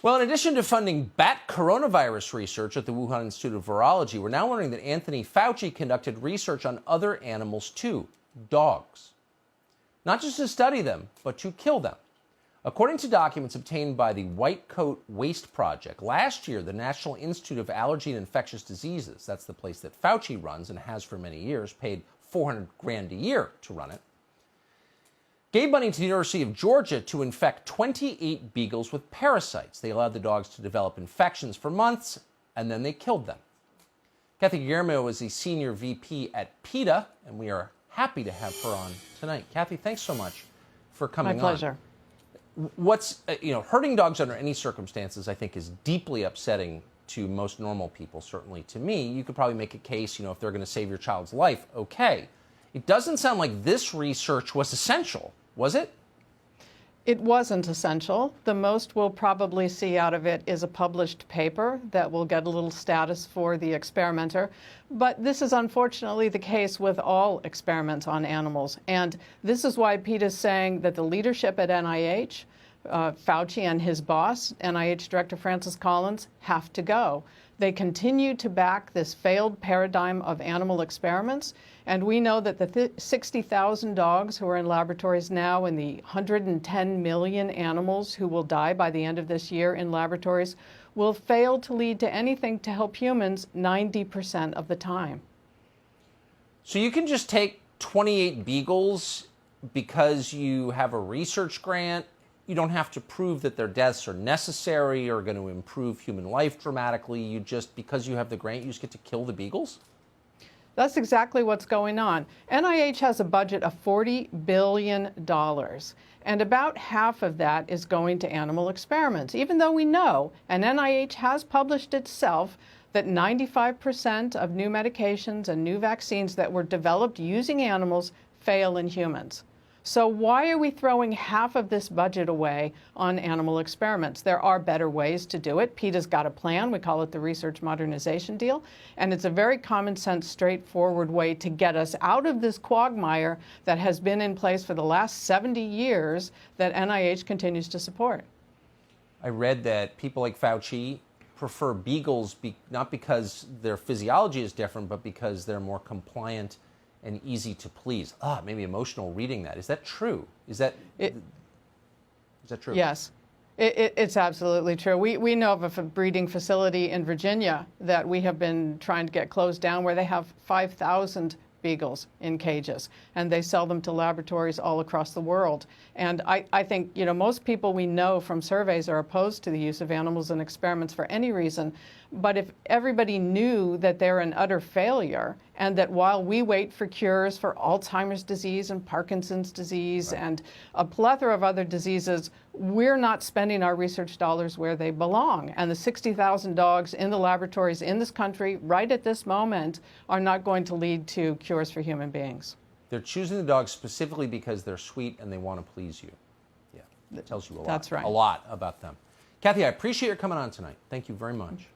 Well, in addition to funding bat coronavirus research at the Wuhan Institute of Virology, we're now learning that Anthony Fauci conducted research on other animals too, dogs. Not just to study them, but to kill them. According to documents obtained by the White Coat Waste Project, last year the National Institute of Allergy and Infectious Diseases, that's the place that Fauci runs and has for many years, paid $400,000 a year to run it, gave money to the University of Georgia to infect 28 beagles with parasites. They allowed the dogs to develop infections for months, and then they killed them. Kathy Guillermo is a senior VP at PETA, and we are happy to have her on tonight. Kathy, thanks so much for coming on. My pleasure. Hurting dogs under any circumstances, I think, is deeply upsetting to most normal people, certainly to me. You could probably make a case, if they're going to save your child's life, okay. It doesn't sound like this research was essential, was it? It wasn't essential. The most we'll probably see out of it is a published paper that will get a little status for the experimenter. But this is unfortunately the case with all experiments on animals. And this is why PETA is saying that the leadership at NIH, Fauci and his boss, NIH Director Francis Collins, have to go. They continue to back this failed paradigm of animal experiments. And we know that the 60,000 dogs who are in laboratories now and the 110 million animals who will die by the end of this year in laboratories will fail to lead to anything to help humans 90% of the time. So you can just take 28 beagles because you have a research grant. You don't have to prove that their deaths are necessary or going to improve human life dramatically. You just, because you have the grant, you just get to kill the beagles? That's exactly what's going on. NIH has a budget of $40 billion, and about half of that is going to animal experiments, even though we know, and NIH has published itself, that 95% of new medications and new vaccines that were developed using animals fail in humans. So why are we throwing half of this budget away on animal experiments? There are better ways to do it. PETA's got a plan. We call it the Research Modernization Deal. And it's a very common sense, straightforward way to get us out of this quagmire that has been in place for the last 70 years that NIH continues to support. I read that people like Fauci prefer beagles not because their physiology is different, but because they're more compliant and easy to please. Maybe emotional reading that. Is that true? Is that true? Yes, it's absolutely true. We know of a breeding facility in Virginia that we have been trying to get closed down where they have 5,000 beagles in cages, and they sell them to laboratories all across the world. And I think, most people we know from surveys are opposed to the use of animals in experiments for any reason. But if everybody knew that they're an utter failure, and that while we wait for cures for Alzheimer's disease and Parkinson's disease and a plethora of other diseases, we're not spending our research dollars where they belong. And the 60,000 dogs in the laboratories in this country right at this moment are not going to lead to cures for human beings. They're choosing the dogs specifically because they're sweet and they want to please you. Yeah, that tells you a lot. That's right. A lot about them. Kathy, I appreciate your coming on tonight. Thank you very much.